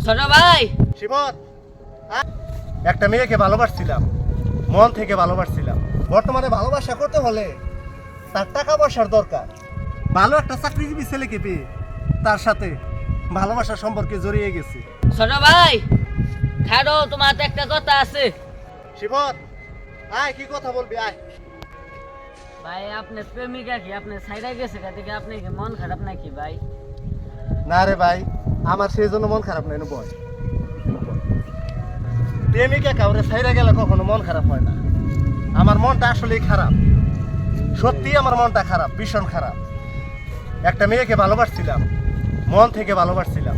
ছোট ভাই শিবত, একটা মেয়েকে ভালোবাসছিলাম, মন থেকে ভালোবাসছিলাম। বর্তমানে ভালোবাসা করতে হলে তার টাকা পয়সার দরকার। ভালো একটা চাকরিজীবী ছেলেকে পেয়ে তার সাথে ভালোবাসার সম্পর্কে জড়িয়ে গেছি। ছোট ভাই খাড়ো, তোমার তো একটা কথা আছে। শিবত, আয়, কি কথা বলবি, আয়। ভাই আপনার প্রেমিকা কি আপনি সাইডা গেছে থেকে আপনি কি মন খারাপ নাকি ভাই? না রে ভাই, আমার সেই জন্য মন খারাপ নাই। বয়, প্রেমিকা কাউরে ছাইরা গেলে কখনো মন খারাপ হয় না। আমার মনটা আসলেই খারাপ, সত্যি আমার মনটা খারাপ, ভীষণ খারাপ। একটা মেয়েকে ভালোবাসছিলাম, মন থেকে ভালোবাসছিলাম,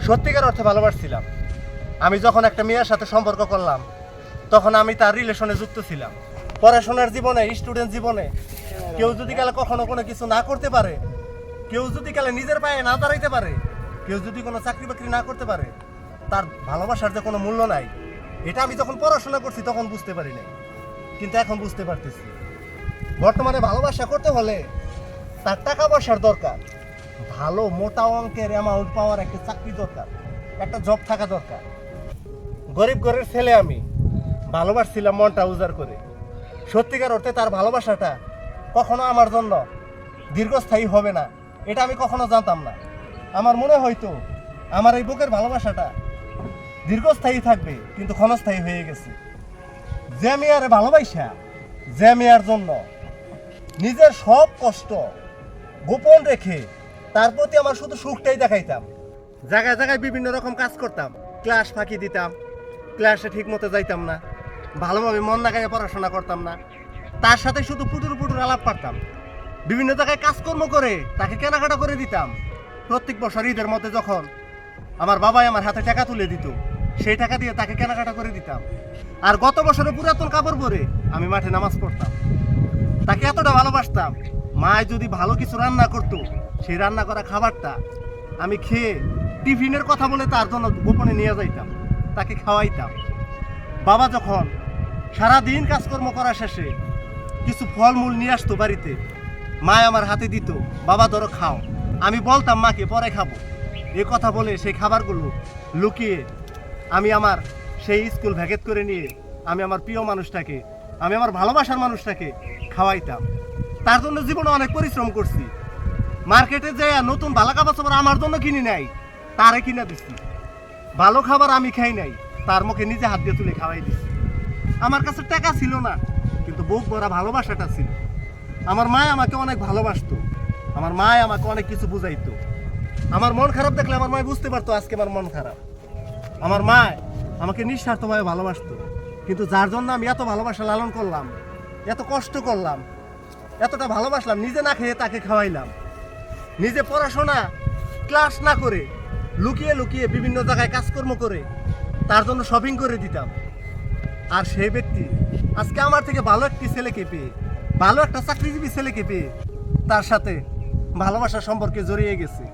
সত্যিকার অর্থে ভালোবাসছিলাম। আমি যখন একটা মেয়ের সাথে সম্পর্ক করলাম, তখন আমি তার রিলেশনে যুক্ত ছিলাম। পড়াশোনার জীবনে, স্টুডেন্ট জীবনে কেউ যদি কালে কখনো কোনো কিছু না করতে পারে, কেউ যদি কালে নিজের পায়ে না দাঁড়াইতে পারে, কেউ যদি কোনো চাকরি বাকরি না করতে পারে, তার ভালোবাসার যে কোনো মূল্য নাই, এটা আমি যখন পড়াশোনা করছি তখন বুঝতে পারি নাই, কিন্তু এখন বুঝতে পারতেছি। বর্তমানে ভালোবাসা করতে হলে তার টাকা পয়সার দরকার, ভালো মোটা অঙ্কের অ্যামাউন্ট পাওয়ার একটা চাকরি দরকার, একটা জব থাকা দরকার। গরিব ঘরের ছেলে আমি, ভালোবাসছিলাম মনটা উজাড় করে। সত্যিকার অর্থে তার ভালোবাসাটা কখনো আমার জন্য দীর্ঘস্থায়ী হবে না, এটা আমি কখনো জানতাম না। আমার মনে হয়তো আমার এই বুকের ভালোবাসাটা দীর্ঘস্থায়ী থাকবে, কিন্তু ক্ষণস্থায়ী হয়ে গেছে। যে মেয়ারে ভালোবাসা, যে মেয়ার জন্য নিজের সব কষ্ট গোপন রেখে তার প্রতি আমার শুধু সুখটাই দেখাইতাম, জায়গায় জায়গায় বিভিন্ন রকম কাজ করতাম, ক্লাস ফাঁকি দিতাম, ক্লাসে ঠিক মতো যাইতাম না, ভালোভাবে মন লাগাইয়া পড়াশোনা করতাম না, তার সাথে শুধু পুটুর পুটুর আলাপ পারতাম, বিভিন্ন জায়গায় কাজকর্ম করে তাকে কেনাকাটা করে দিতাম। প্রত্যেক বছর ঈদের মধ্যে যখন আমার বাবাই আমার হাতে টাকা তুলে দিত, সেই টাকা দিয়ে তাকে কেনাকাটা করে দিতাম। আর গত বছরে পুরাতন কাপড় পরে আমি মাঠে নামাজ পড়তাম। তাকে এতটা ভালোবাসতাম, মা যদি ভালো কিছু রান্না করতো, সেই রান্না করা খাবারটা আমি খেয়ে টিফিনের কথা বলে তার জন্য গোপনে নিয়ে যাইতাম, তাকে খাওয়াইতাম। বাবা যখন সারাদিন কাজকর্ম করা শেষে কিছু ফলমূল নিয়ে আসতো বাড়িতে, মা আমার হাতে দিত, বাবা ধরো খাও। আমি বলতাম মাকে পরে খাবো, এ কথা বলে সেই খাবারগুলো লুকিয়ে আমি আমার সেই স্কুল ভ্যাকেট করে নিয়ে আমি আমার প্রিয় মানুষটাকে, আমি আমার ভালোবাসার মানুষটাকে খাওয়াইতাম। তার জন্য জীবনে অনেক পরিশ্রম করছি। মার্কেটে যে নতুন ভালো খাবার সবার আমার জন্য কিনি নাই, তারে কিনা দিচ্ছি। ভালো খাবার আমি খাই নাই, তার মুখে নিজে হাত দিয়ে তুলে খাওয়াই দিচ্ছি। আমার কাছে টাকা ছিল না, কিন্তু বুক ভরা ভালোবাসাটা ছিল। আমার মা আমাকে অনেক ভালোবাসতো, আমার মা আমাকে অনেক কিছু বুঝাইতো। আমার মন খারাপ দেখলে আমার মা বুঝতে পারতো আজকে আমার মন খারাপ। আমার মা আমাকে নিঃস্বার্থভাবে ভালোবাসতো। কিন্তু যার জন্য আমি এত ভালোবাসা লালন করলাম, এত কষ্ট করলাম, এতটা ভালোবাসলাম, নিজে না খেয়ে তাকে খাওয়াইলাম, নিজে পড়াশোনা ক্লাস না করে লুকিয়ে লুকিয়ে বিভিন্ন জায়গায় কাজকর্ম করে তার জন্য শপিং করে দিতাম। আর সেই ব্যক্তি আজকে আমার থেকে ভালো একটি ছেলেকে পেয়ে, ভালো একটা চাকরিজীবী ছেলেকে পেয়ে তার সাথে ভালোবাসার সম্পর্কে জড়িয়ে গেছে।